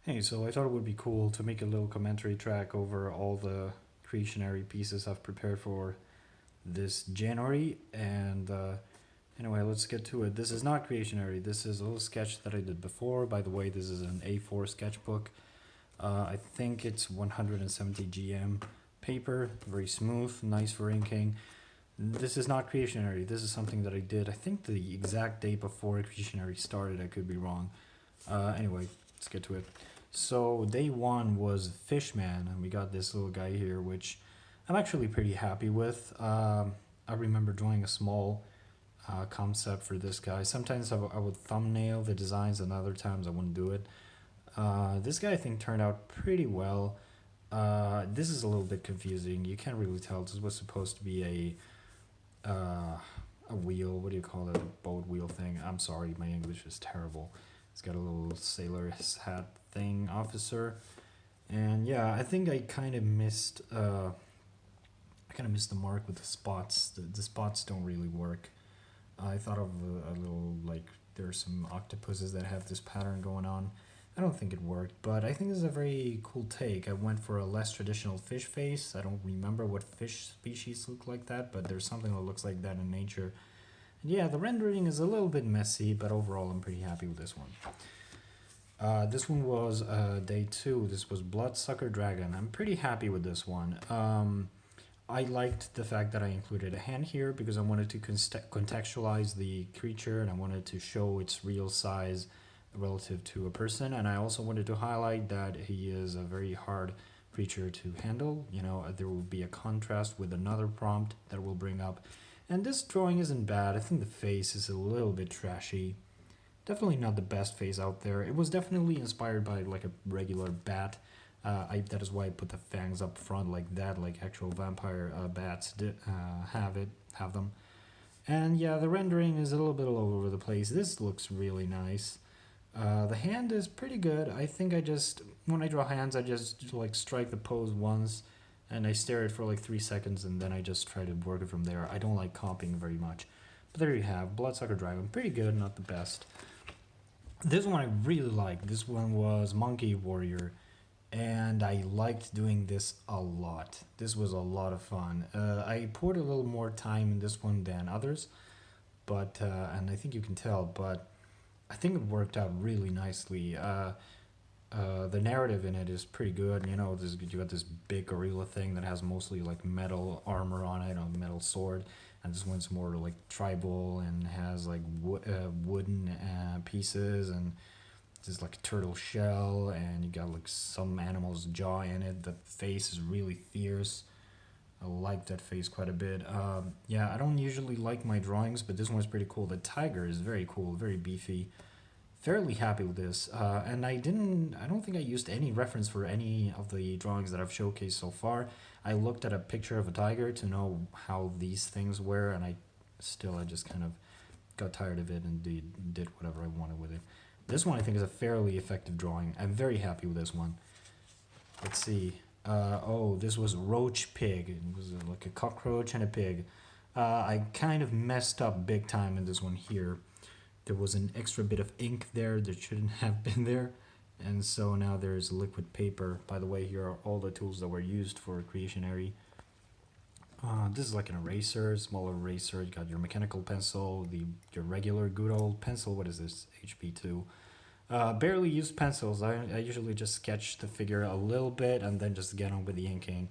Hey, so I thought it would be cool to make a little commentary track over all the Creationary pieces I've prepared for this January. And anyway, let's get to it. This is not Creationary. This is a little sketch that I did before. By the way, this is an A4 sketchbook. I think it's 170 GM paper, very smooth, nice for inking. This is not Creationary. This is something that I did, I think, the exact day before Creationary started. I could be wrong. Anyway, let's get to it. So day one was Fishman, and we got this little guy here, which I'm actually pretty happy with. I remember drawing a small concept for this guy. Sometimes I would thumbnail the designs, and other times I wouldn't do it. This guy I think turned out pretty well. This is a little bit confusing. You can't really tell. This was supposed to be a wheel. What do you call it? A boat wheel thing. I'm sorry, my English is terrible. It's got a little sailor's hat thing, officer, and yeah, I think I kind of missed. I kind of missed the mark with the spots. The spots don't really work. I thought of a little like there's some octopuses that have this pattern going on. I don't think it worked, but I think this is a very cool take. I went for a less traditional fish face. I don't remember what fish species look like that, but there's something that looks like that in nature. And yeah, the rendering is a little bit messy, but overall I'm pretty happy with this one. This one was day two. This was Bloodsucker Dragon. I'm pretty happy with this one. I liked the fact that I included a hand here because I wanted to contextualize the creature and I wanted to show its real size relative to a person. And I also wanted to highlight that he is a very hard creature to handle. You know, there will be a contrast with another prompt that we'll bring up. And this drawing isn't bad. I think the face is a little bit trashy. Definitely not the best face out there. It was definitely inspired by like a regular bat. That is why I put the fangs up front like that, like actual vampire bats have them. And yeah, the rendering is a little bit all over the place. This looks really nice. The hand is pretty good. I think when I draw hands, I just like strike the pose once and I stare at it for like 3 seconds and then I just try to work it from there. I don't like comping very much. But there you have, Bloodsucker Dragon. Pretty good, not the best. This one I really liked. This one was Monkey Warrior, and I liked doing this a lot. This was a lot of fun. I poured a little more time in this one than others, but and I think you can tell, but I think it worked out really nicely. The narrative in it is pretty good. You know, you got this big gorilla thing that has mostly like metal armor on it, a metal sword, and this one's more like tribal and has like wooden pieces and just like a turtle shell, and you got like some animal's jaw in it. The face is really fierce. I like that face quite a bit. Yeah, I don't usually like my drawings, but this one's pretty cool. The tiger is very cool, very beefy. Fairly happy with this, and I don't think I used any reference for any of the drawings that I've showcased so far. I looked at a picture of a tiger to know how these things were, and I just kind of got tired of it and did whatever I wanted with it. This one I think is a fairly effective drawing. I'm very happy with this one. Let's see. Oh, this was Roach Pig. It was like a cockroach and a pig. I kind of messed up big time in this one here. There was an extra bit of ink there that shouldn't have been there, and so now there's liquid paper. By the way, here are all the tools that were used for Creationary. This is like an eraser, small eraser. You got your mechanical pencil, your regular good old pencil. What is this? HP2. Barely used pencils. I usually just sketch the figure a little bit and then just get on with the inking.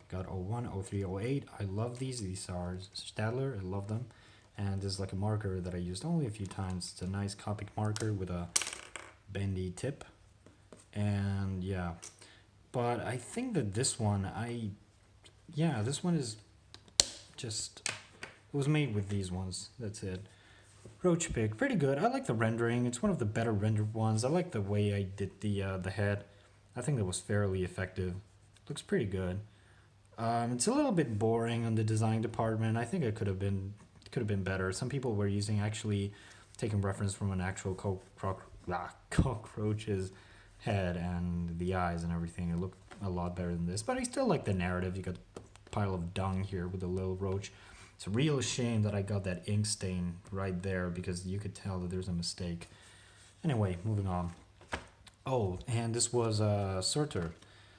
Got 01, 03, 08. I love these. These are Stadler. I love them. And this is like a marker that I used only a few times. It's a nice Copic marker with a bendy tip. And yeah, but I think that this one, this one is just, it was made with these ones. That's it. Roach Pig, pretty good. I like the rendering. It's one of the better rendered ones. I like the way I did the head. I think that was fairly effective. Looks pretty good. It's a little bit boring on the design department. I think it could have been better. Some people were actually taking reference from an actual cockroach's head and the eyes and everything. It looked a lot better than this, but I still like the narrative. You got a pile of dung here with a little roach. It's a real shame that I got that ink stain right there because you could tell that there's a mistake. Anyway, moving on. Oh, and this was Surtur.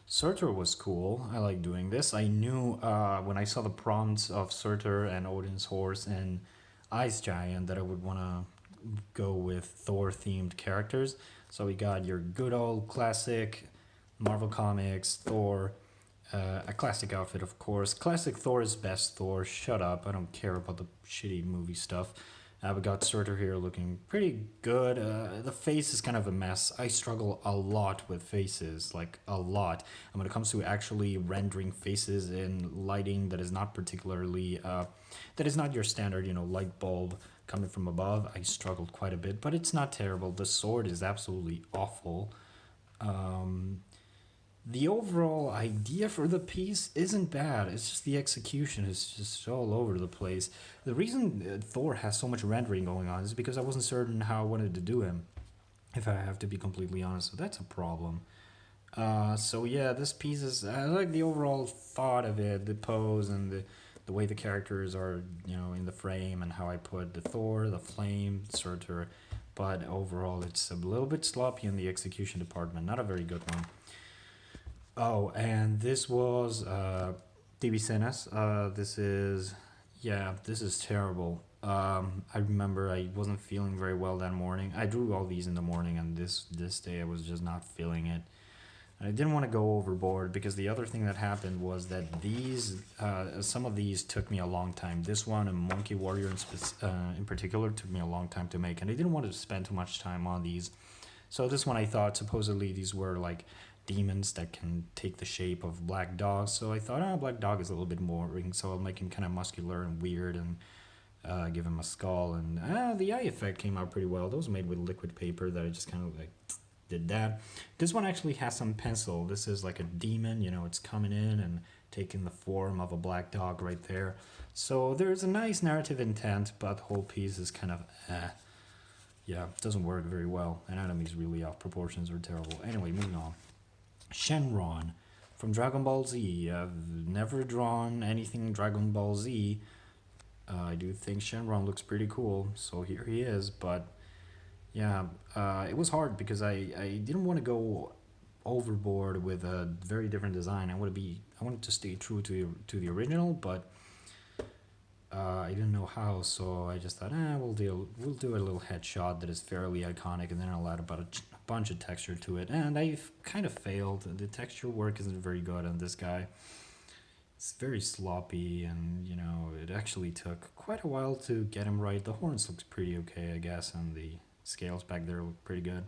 Surtur was cool. I like doing this. I knew when I saw the prompts of Surtur and Odin's Horse and Ice Giant that I would want to go with Thor themed characters. So we got your good old classic Marvel Comics Thor, a classic outfit, of course. Classic Thor is best Thor. Shut up. I don't care about the shitty movie stuff. We got Surtur here looking pretty good. The face is kind of a mess. I struggle a lot with faces, like a lot. And when it comes to actually rendering faces in lighting that is not particularly, that is not your standard, light bulb coming from above, I struggled quite a bit. But it's not terrible. The sword is absolutely awful. Um, the overall idea for the piece isn't bad. It's just the execution is just all over the place. The reason Thor has so much rendering going on is because I wasn't certain how I wanted to do him, if I have to be completely honest. So that's a problem. So yeah, this piece is, I like the overall thought of it, the pose and the way the characters are, in the frame and how I put the Thor, the Flame, Surtur. But overall, it's a little bit sloppy in the execution department. Not a very good one. Oh, and this was DBsense. This is terrible. I remember I wasn't feeling very well that morning. I drew all these in the morning, and this day I was just not feeling it. And I didn't want to go overboard because the other thing that happened was that some of these took me a long time. This one, and Monkey Warrior in particular, took me a long time to make, and I didn't want to spend too much time on these. So this one I thought supposedly these were like demons that can take the shape of black dogs. So I thought, black dog is a little bit boring, so I'll make him kind of muscular and weird and give him a skull. And the eye effect came out pretty well. Those were made with liquid paper that I just kind of like did that. This one actually has some pencil. This is like a demon, it's coming in and taking the form of a black dog right there. So there's a nice narrative intent, but the whole piece is kind of yeah, it doesn't work very well. Anatomy's really off, proportions are terrible. Anyway, moving on. ShenRon from Dragon Ball Z. I've never drawn anything Dragon Ball Z. I do think ShenRon looks pretty cool, so here he is. But yeah, it was hard because I didn't want to go overboard with a very different design. I wanted to stay true to the original, but I didn't know how, so I just thought, we'll do a little headshot that is fairly iconic, and then I'll add about a bunch of texture to it. And I kind of failed. The texture work isn't very good on this guy. It's very sloppy, and it actually took quite a while to get him right. The horns looks pretty okay, I guess, and the scales back there look pretty good.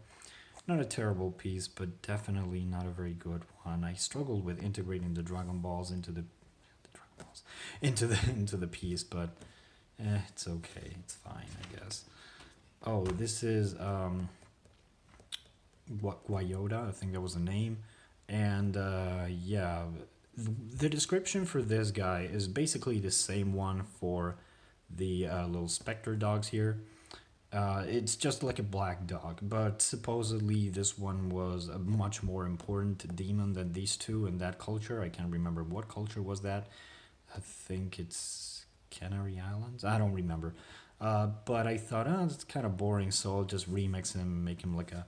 Not a terrible piece, but definitely not a very good one. I struggled with integrating the Dragon Balls into the piece, but it's okay. It's fine, I guess. Oh, this is Guayota. I think that was the name, and yeah, the description for this guy is basically the same one for the little specter dogs here. It's just like a black dog, but supposedly this one was a much more important demon than these two in that culture. I can't remember what culture was that. I think it's Canary Islands. I don't remember. But I thought, it's kind of boring, so I'll just remix him, make him like a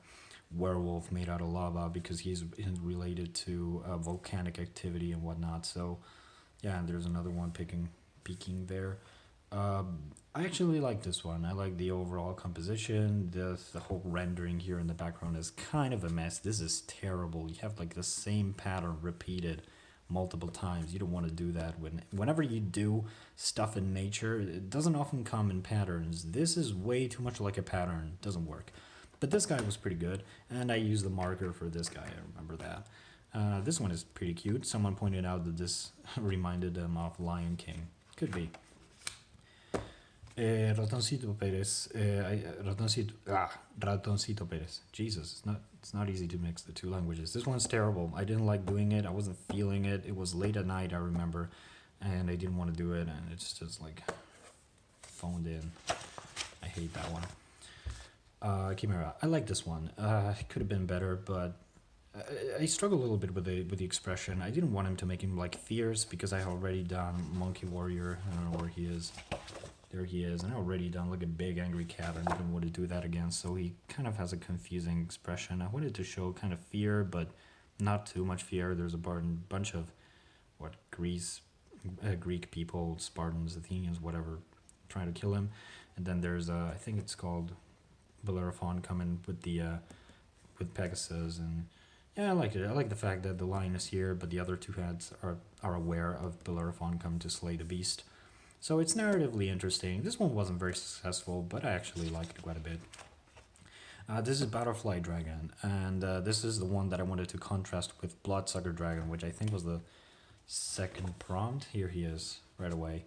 werewolf made out of lava because he's related to volcanic activity and whatnot. So, yeah, and there's another one peeking there. I actually like this one. I like the overall composition. The whole rendering here in the background is kind of a mess. This is terrible. You have like the same pattern repeated multiple times. You don't want to do that. Whenever you do stuff in nature, it doesn't often come in patterns. This is way too much like a pattern. It doesn't work. But this guy was pretty good, and I used the marker for this guy. I remember that. This one is pretty cute. Someone pointed out that this reminded them of Lion King. Could be. Ratoncito Pérez. Ratoncito Pérez. Jesus, it's not easy to mix the two languages. This one's terrible. I didn't like doing it. I wasn't feeling it. It was late at night, I remember, and I didn't want to do it, and it's just like phoned in. I hate that one. Chimera. I like this one. It could have been better, but I struggle a little bit with the expression. I didn't want him to make him like fierce because I already done Monkey Warrior. I don't know where he is. There he is, and already done like a big angry cat. I didn't want to do that again, so he kind of has a confusing expression. I wanted to show kind of fear, but not too much fear. There's a bunch of Greek people, Spartans, Athenians, whatever, trying to kill him. And then there's I think it's called Bellerophon coming with the with Pegasus, and yeah, I like it. I like the fact that the lion is here, but the other two heads are aware of Bellerophon coming to slay the beast. So it's narratively interesting. This one wasn't very successful, but I actually liked it quite a bit. This is Butterfly Dragon, and this is the one that I wanted to contrast with Bloodsucker Dragon, which I think was the second prompt. Here he is, right away.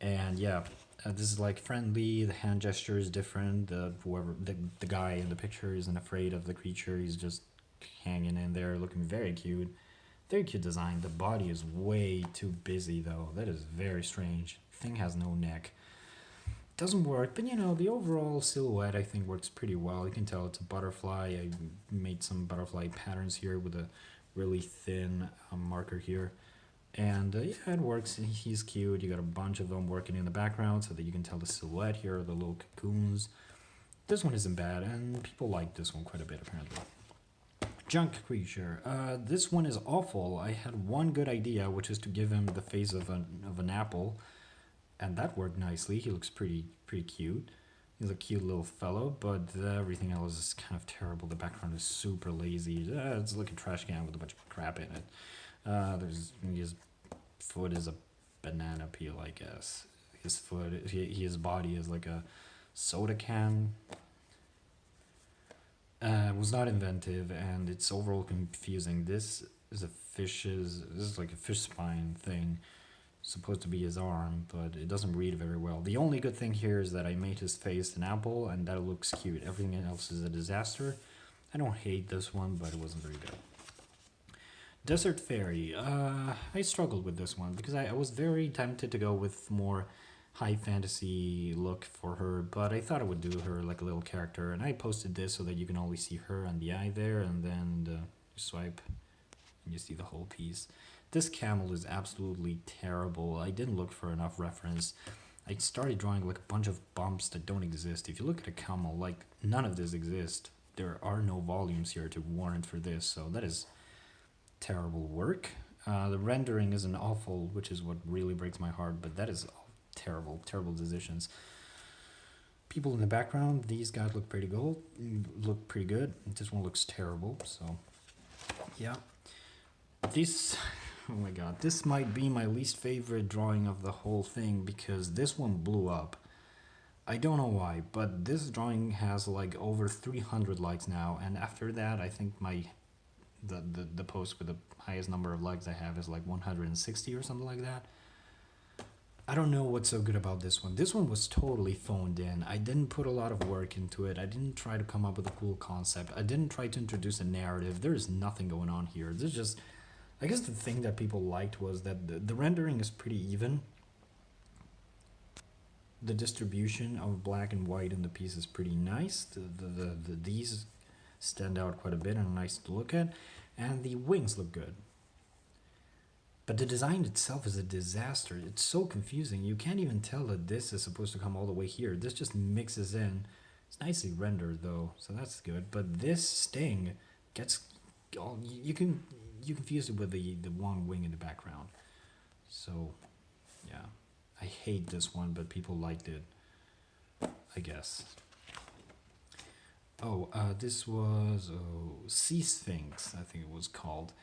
And yeah, this is like friendly, the hand gesture is different, the guy in the picture isn't afraid of the creature, he's just hanging in there, looking very cute. Very cute design. The body is way too busy though, that is very strange. Thing has no neck. Doesn't work, but you know, the overall silhouette I think works pretty well. You can tell it's a butterfly. I made some butterfly patterns here with a really thin marker here. And yeah, it works. He's cute. You got a bunch of them working in the background so that you can tell the silhouette here, the little cocoons. This one isn't bad, and people like this one quite a bit apparently. Junk creature. This one is awful. I had one good idea, which is to give him the face of an apple, and that worked nicely. He looks pretty cute. He's a cute little fellow, but everything else is kind of terrible. The background is super lazy. It's like a trash can with a bunch of crap in it. His foot is a banana peel, I guess. His body is like a soda can. Was not inventive, and it's overall confusing. This is like a fish spine thing, supposed to be his arm, but it doesn't read very well. The only good thing here is that I made his face an apple, and that looks cute. Everything else is a disaster. I don't hate this one, but it wasn't very good. Desert Fairy. I struggled with this one because I was very tempted to go with more high fantasy look for her, but I thought I would do her like a little character, and I posted this so that you can only see her and the eye there, and then you swipe and you see the whole piece. This camel is absolutely terrible. I didn't look for enough reference. I started drawing like a bunch of bumps that don't exist. If you look at a camel, like none of this exists. There are no volumes here to warrant for this, so that is terrible work. The rendering isn't awful, which is what really breaks my heart, but that is terrible decisions. People in the background, these guys look pretty good. This one looks terrible, so yeah. Oh my god, this might be my least favorite drawing of the whole thing because this one blew up. I don't know why, but this drawing has like over 300 likes now, and after that I think the post with the highest number of likes I have is like 160 or something like that. I don't know what's so good about this one. This one was totally phoned in. I didn't put a lot of work into it. I didn't try to come up with a cool concept. I didn't try to introduce a narrative. There is nothing going on here. There's just, I guess the thing that people liked was that the rendering is pretty even. The distribution of black and white in the piece is pretty nice. These stand out quite a bit and are nice to look at. And the wings look good. But the design itself is a disaster. It's so confusing. You can't even tell that this is supposed to come all the way here. This just mixes in. It's nicely rendered though, so that's good. But this sting gets all you confuse it with the one wing in the background. So yeah, I hate this one, but people liked it, I guess. This was Sea Sphinx, I think it was called.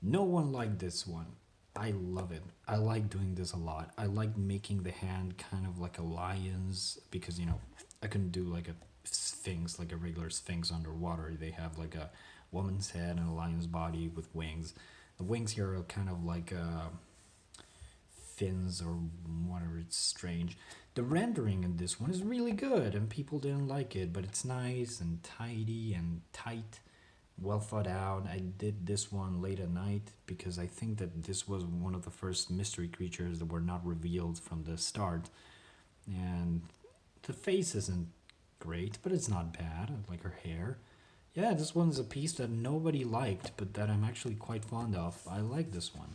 No one liked this one. I love it. I like doing this a lot. I like making the hand kind of like a lion's because, you know, I couldn't do like a sphinx, like a regular sphinx underwater. They have like a woman's head and a lion's body with wings. The wings here are kind of like fins or whatever. It's strange. The rendering in this one is really good and people didn't like it, but it's nice and tidy and tight. Well thought out. I did this one late at night because I think that this was one of the first mystery creatures that were not revealed from the start. And the face isn't great, but it's not bad. I like her hair. Yeah, this one's a piece that nobody liked, but that I'm actually quite fond of. I like this one.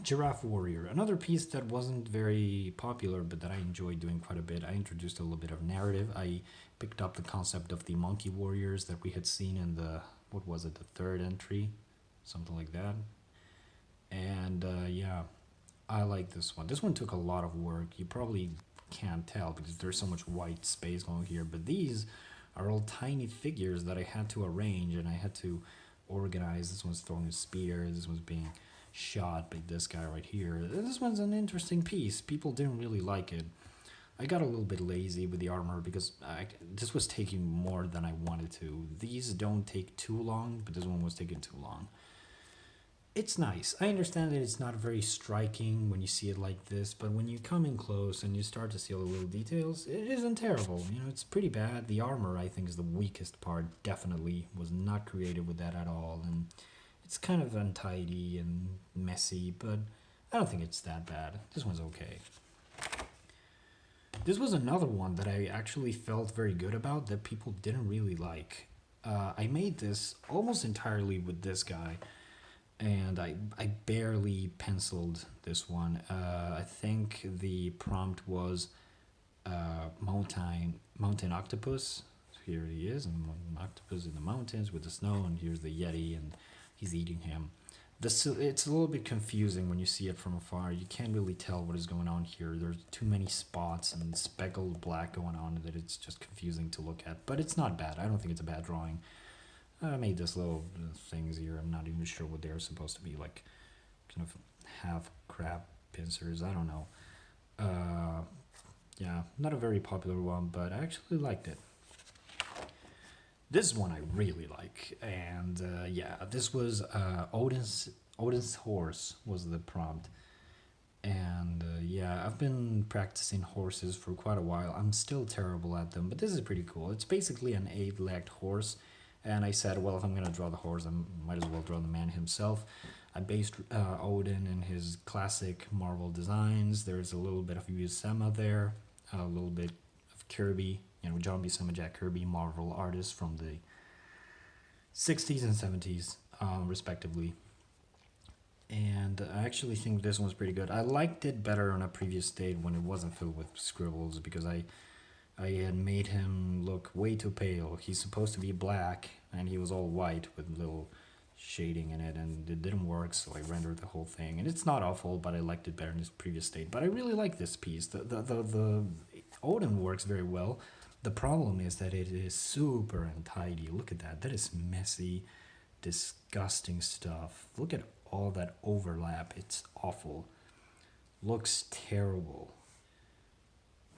Giraffe Warrior, another piece that wasn't very popular but that I enjoyed doing quite a bit. I introduced a little bit of narrative. I picked up the concept of the monkey warriors that we had seen in the, what was it, the third entry? Something like that. And yeah, I like this one. This one took a lot of work. You probably can't tell because there's so much white space going here, but these are all tiny figures that I had to arrange and I had to organize. This one's throwing a spear, this one's being shot by this guy right here. This one's an interesting piece. People didn't really like it. I got a little bit lazy with the armor because this was taking more than I wanted to. These don't take too long, but this one was taking too long. It's nice. I understand that it's not very striking when you see it like this, but when you come in close and you start to see all the little details, it isn't terrible. You know, it's pretty bad. The armor, I think, is the weakest part. Definitely was not creative with that at all, and it's kind of untidy and messy, but I don't think it's that bad. This one's okay. This was another one that I actually felt very good about that people didn't really like. I made this almost entirely with this guy, and I barely penciled this one. I think the prompt was mountain octopus. So here he is, an octopus in the mountains with the snow, and here's the Yeti, and he's eating him. It's a little bit confusing when you see it from afar. You can't really tell what is going on here. There's too many spots and speckled black going on that it's just confusing to look at. But it's not bad. I don't think it's a bad drawing. I made this little things here. I'm not even sure what they're supposed to be, like kind of half crab pincers. I don't know. Yeah, not a very popular one, but I actually liked it. This one I really like, and yeah, this was Odin's Horse was the prompt. And yeah, I've been practicing horses for quite a while. I'm still terrible at them, but this is pretty cool. It's basically an 8-legged horse. And I said, well, if I'm going to draw the horse, I might as well draw the man himself. I based Odin in his classic Marvel designs. There's a little bit of Buscema there, a little bit of Kirby, you know, John Buscema, Jack Kirby, Marvel artists from the 60s and 70s, respectively. And I actually think this one's pretty good. I liked it better on a previous state when it wasn't filled with scribbles because I had made him look way too pale. He's supposed to be black, and he was all white with little shading in it, and it didn't work, so I rendered the whole thing. And it's not awful, but I liked it better in his previous state. But I really like this piece. The Odin works very well. The problem is that it is super untidy. Look at that. That is messy, disgusting stuff. Look at all that overlap. It's awful. Looks terrible.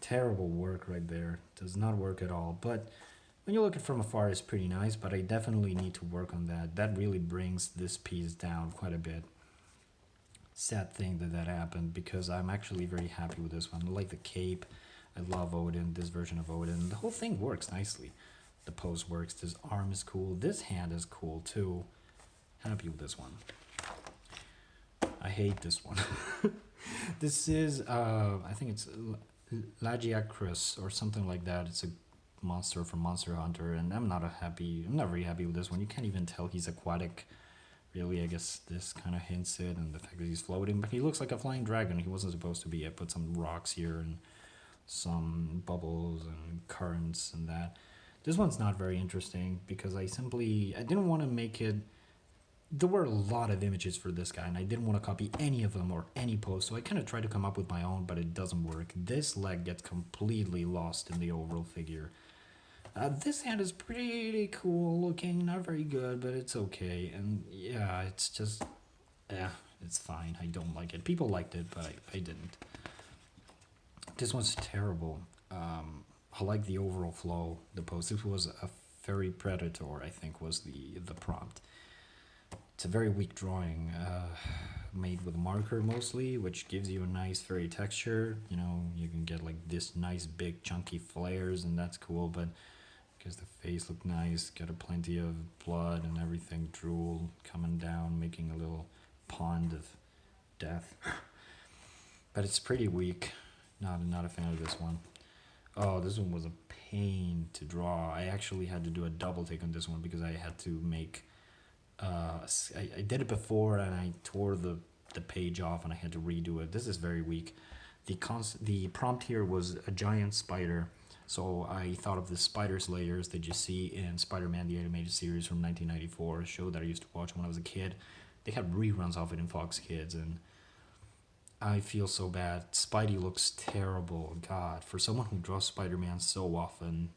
Terrible work right there. Does not work at all. But when you look at it from afar, it's pretty nice, but I definitely need to work on that. That really brings this piece down quite a bit. Sad thing that happened, because I'm actually very happy with this one. I like the cape. I love Odin, this version of Odin. The whole thing works nicely. The pose works. This arm is cool. This hand is cool too. Happy with this one. I hate this one. This is, I think it's Lagiac Chris or something like that. It's a monster from Monster Hunter, and I'm not very happy with this one. You can't even tell he's aquatic, really. I guess this kind of hints it, and the fact that he's floating, but he looks like a flying dragon. He wasn't supposed to be. I put some rocks here and some bubbles and currents and that. This one's not very interesting because I didn't want to make it. There were a lot of images for this guy, and I didn't want to copy any of them or any pose, so I kind of tried to come up with my own, but it doesn't work. This leg gets completely lost in the overall figure. This hand is pretty cool looking, not very good, but it's okay. And yeah, it's just, it's fine. I don't like it. People liked it, but I didn't. This one's terrible. I like the overall flow, the pose. This was a Furry Predator, I think, was the prompt. It's a very weak drawing, made with marker mostly, which gives you a nice furry texture. You know, you can get like this nice big chunky flares, and that's cool, but because the face looked nice, got a plenty of blood and everything, drool coming down, making a little pond of death. But it's pretty weak. Not a fan of this one. Oh, this one was a pain to draw. I actually had to do a double take on this one because I had to make I did it before, and I tore the the page off and I had to redo it. This is very weak. The prompt here was a giant spider, so I thought of the spider slayers that you see in Spider-Man the Animated Series from 1994, a show that I used to watch when I was a kid. They had reruns of it in Fox Kids, and I feel so bad. Spidey looks terrible. God, for someone who draws Spider-Man so often,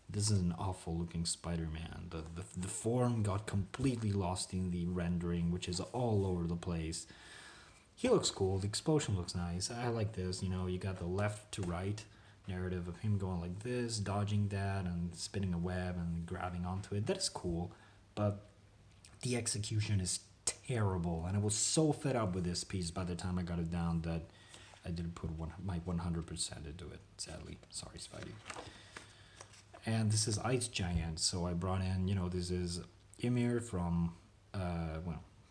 this is an awful looking Spider-Man. The form got completely lost in the rendering, which is all over the place. He looks cool. The explosion looks nice. I like this. You know, you got the left to right narrative of him going like this, dodging that, and spinning a web and grabbing onto it. That is cool, but the execution is terrible. And I was so fed up with this piece by the time I got it down that I didn't put my 100% into it, sadly. Sorry, Spidey. And this is Ice Giant, so I brought in, you know, this is Ymir from,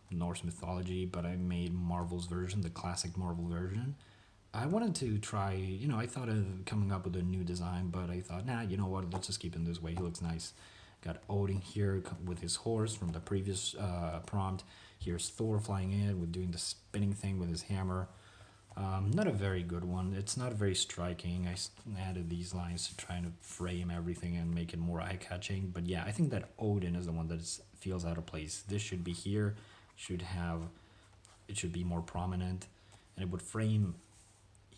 Norse mythology, but I made Marvel's version, the classic Marvel version. I wanted to try, you know, I thought of coming up with a new design, but I thought, nah, you know what, let's just keep him this way, he looks nice. Got Odin here with his horse from the previous prompt. Here's Thor flying in with doing the spinning thing with his hammer. Not a very good one. It's not very striking. I added these lines to try to frame everything and make it more eye-catching. But yeah, I think that Odin is the one that feels out of place. This should be here. It should be more prominent, and it would frame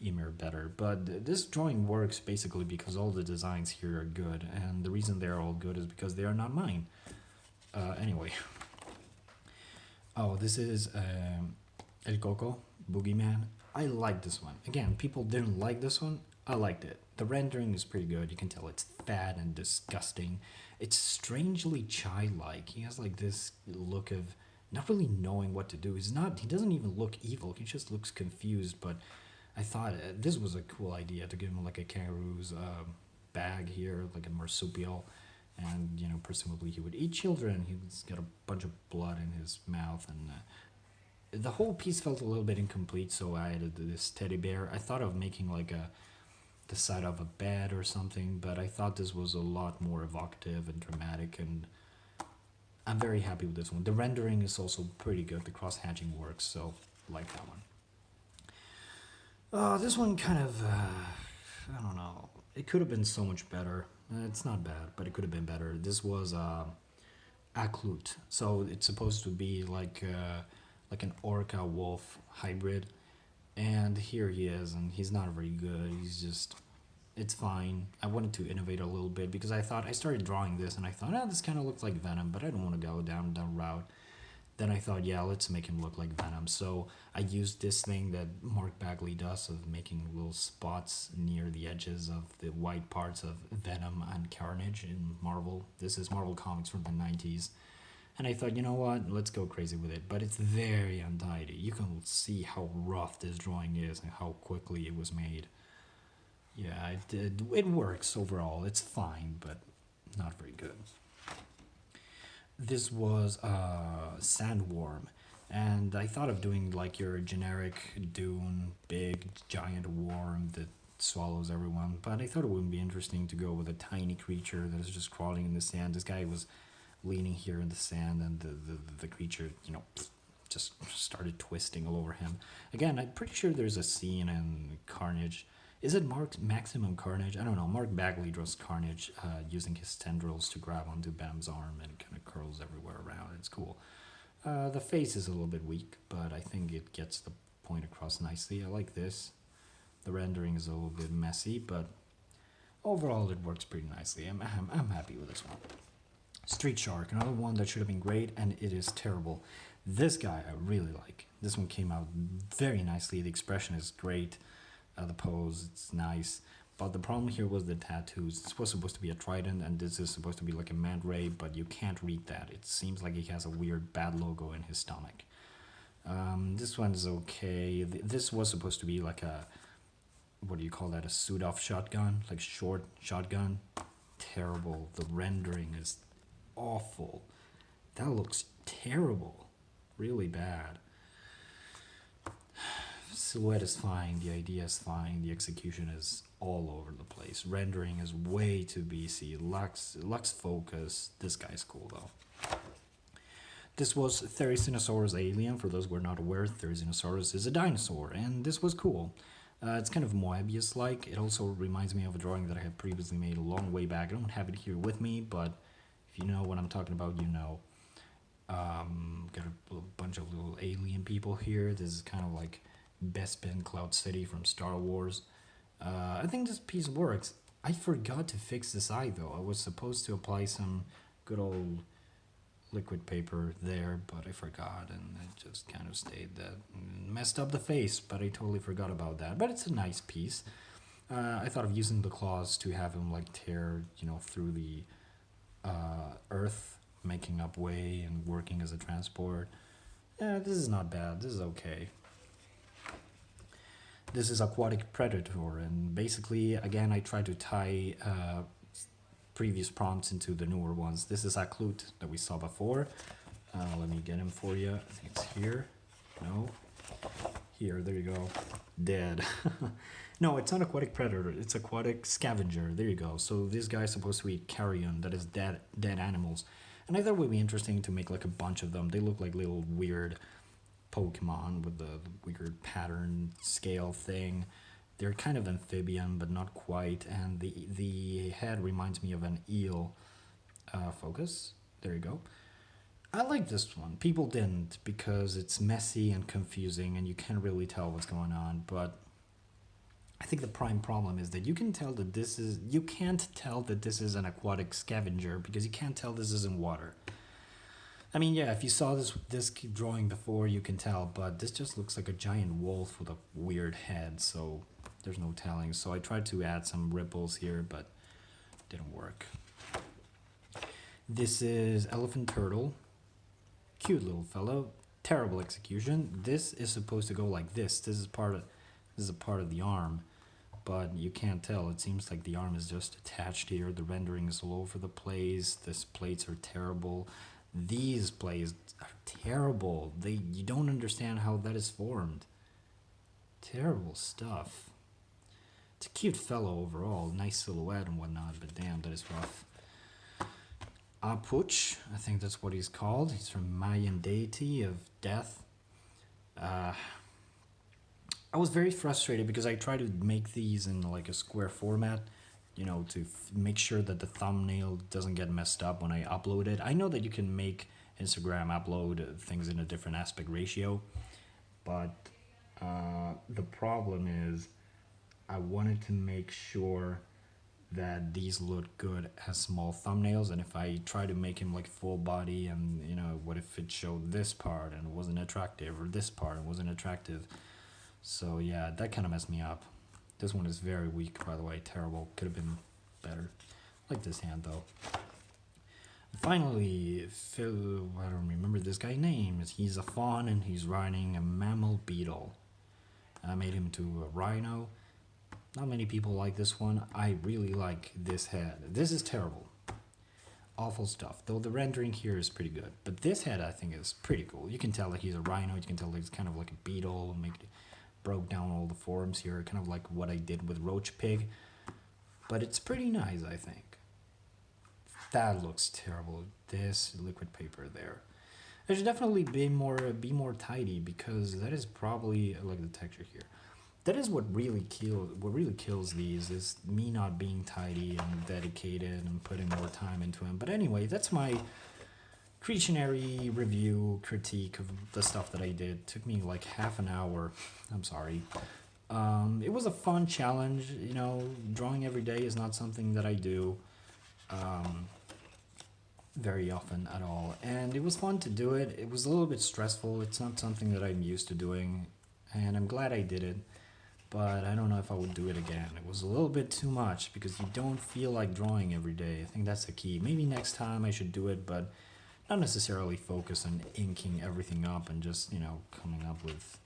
Ymir better. But this drawing works basically because all the designs here are good, and the reason they're all good is because they are not mine. Anyway. Oh, this is El Coco Boogie-Man. I like this one. Again, people didn't like this one. I liked it. The rendering is pretty good. You can tell it's fat and disgusting. It's strangely childlike. He has like this look of not really knowing what to do. He doesn't even look evil. He just looks confused. But I thought this was a cool idea to give him like a kangaroo's bag here, like a marsupial. And, you know, presumably he would eat children. He's got a bunch of blood in his mouth, and the whole piece felt a little bit incomplete, so I added this teddy bear. I thought of making like the side of a bed or something, but I thought this was a lot more evocative and dramatic, and I'm very happy with this one. The rendering is also pretty good. The cross-hatching works, so I like that one. This one kind of, I don't know. It could have been so much better. It's not bad, but it could have been better. This was Akhlut, so it's supposed to be like an Orca Wolf hybrid, and here he is, and he's not very good. It's fine. I wanted to innovate a little bit because I started drawing this and I thought, this kind of looks like Venom, but I don't want to go down that route. Then I thought, yeah, let's make him look like Venom. So I used this thing that Mark Bagley does of making little spots near the edges of the white parts of Venom and Carnage in Marvel. This is Marvel Comics from the 90s. And I thought, you know what, let's go crazy with it. But it's very untidy. You can see how rough this drawing is and how quickly it was made. Yeah, it works overall. It's fine, but not very good. This was Sandworm. And I thought of doing like your generic dune, big, giant worm that swallows everyone. But I thought it wouldn't be interesting to go with a tiny creature that is just crawling in the sand. This guy was leaning here in the sand, and the creature, you know, just started twisting all over him. Again, I'm pretty sure there's a scene in Carnage. Is it Maximum Carnage? I don't know. Mark Bagley draws Carnage using his tendrils to grab onto Venom's arm and kind of curls everywhere around. It's cool. The face is a little bit weak, but I think it gets the point across nicely. I like this. The rendering is a little bit messy, but overall it works pretty nicely. I'm happy with this one. Street Shark, another one that should have been great, and it is terrible. This guy I really like. This one came out very nicely. The expression is great. The pose, it's nice. But the problem here was the tattoos. This was supposed to be a trident, and this is supposed to be like a manta ray, but you can't read that. It seems like he has a weird bad logo in his stomach. This one's okay. This was supposed to be like a, what do you call that, a suit-off shotgun? Like short shotgun. Terrible. The rendering is awful. That looks terrible. Really bad. Silhouette is fine, the idea is fine, the execution is all over the place. Rendering is way too BC. Lux focus. This guy's cool though. This was Therizinosaurus Alien. For those who are not aware, Therizinosaurus is a dinosaur, and this was cool. It's kind of Moebius-like. It also reminds me of a drawing that I had previously made a long way back. I don't have it here with me, but if you know what I'm talking about, you know. Got a bunch of little alien people here. This is kind of like Bespin Cloud City from Star Wars. I think this piece works. I forgot to fix this eye though. I was supposed to apply some good old liquid paper there, but I forgot, and it just kind of stayed that. Messed up the face, but I totally forgot about that. But it's a nice piece. I thought of using the claws to have him like tear, through the earth, making up way and working as a transport. Yeah, this is not bad. This is okay. This is Aquatic Predator, and basically, again, I try to tie previous prompts into the newer ones. This is Akhlut that we saw before. Let me get him for you. I think it's here. No. Here, there you go. Dead. No, it's not Aquatic Predator. It's Aquatic Scavenger. There you go. So this guy is supposed to eat carrion, that is dead animals. And I thought it would be interesting to make like a bunch of them. They look like little weird Pokemon with the weird pattern scale thing. They're kind of amphibian, but not quite. And the head reminds me of an eel. Focus. There you go. I like this one. People didn't because it's messy and confusing and you can't really tell what's going on. But I think the prime problem is that you can't tell that this is an aquatic scavenger because you can't tell this is in water. I mean, yeah, if you saw this drawing before, you can tell, but this just looks like a giant wolf with a weird head, so there's no telling. So I tried to add some ripples here, but it didn't work. This is Elephant Turtle. Cute little fellow. Terrible execution. This is supposed to go like this. This is a part of the arm, but you can't tell. It seems like the arm is just attached here. The rendering is all over the place. These plates are terrible. These plates are terrible. You don't understand how that is formed. Terrible stuff. It's a cute fellow overall. Nice silhouette and whatnot, but damn, that is rough. Puch, I think that's what he's called. He's from Mayan deity of death. I was very frustrated because I tried to make these in like a square format, to make sure that the thumbnail doesn't get messed up when I upload it. I know that you can make Instagram upload things in a different aspect ratio, but the problem is I wanted to make sure that these look good as small thumbnails, and if I try to make him like full body and what if it showed this part and it wasn't attractive, or this part and wasn't attractive. So yeah, that kind of messed me up. This one is very weak, by the way. Terrible. Could have been better. I like this hand though. And finally, I don't remember this guy's name. He's a faun and he's riding a mammal beetle. I made him into a rhino. Not many people like this one. I really like this head. This is terrible. Awful stuff. Though the rendering here is pretty good. But this head I think is pretty cool. You can tell that he's a rhino. You can tell that he's kind of like a beetle. Broke down all the forms here, kind of like what I did with Roach Pig. But it's pretty nice, I think. That looks terrible. This liquid paper there. I should definitely be more tidy because that is probably like the texture here. That is what really kills these is me not being tidy and dedicated and putting more time into them. But anyway, that's my Creatuanary review critique of the stuff that I did. It took me like half an hour. I'm sorry. It was a fun challenge. Drawing every day is not something that I do very often at all. And it was fun to do it. It was a little bit stressful. It's not something that I'm used to doing. And I'm glad I did it. But I don't know if I would do it again. It was a little bit too much because you don't feel like drawing every day. I think that's the key. Maybe next time I should do it, but not necessarily focus on inking everything up and just, coming up with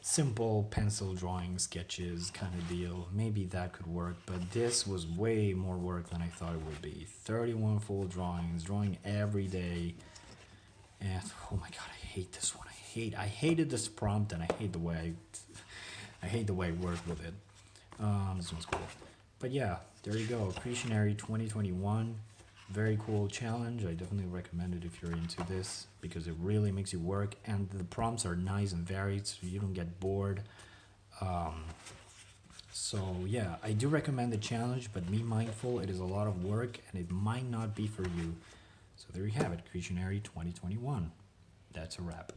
simple pencil drawing sketches kind of deal. Maybe that could work, but this was way more work than I thought it would be. 31 full drawings, drawing every day. And oh my god, I hate this one. I hated this prompt, and I hate the way I worked with it. This one's cool. But yeah, there you go. Creatuanary 2021. very cool challenge. I definitely recommend it if you're into this because it really makes you work, and the prompts are nice and varied so you don't get bored. So yeah, I do recommend the challenge, but be mindful, it is a lot of work and it might not be for you. So there you have it, Creatuanary 2021. That's a wrap.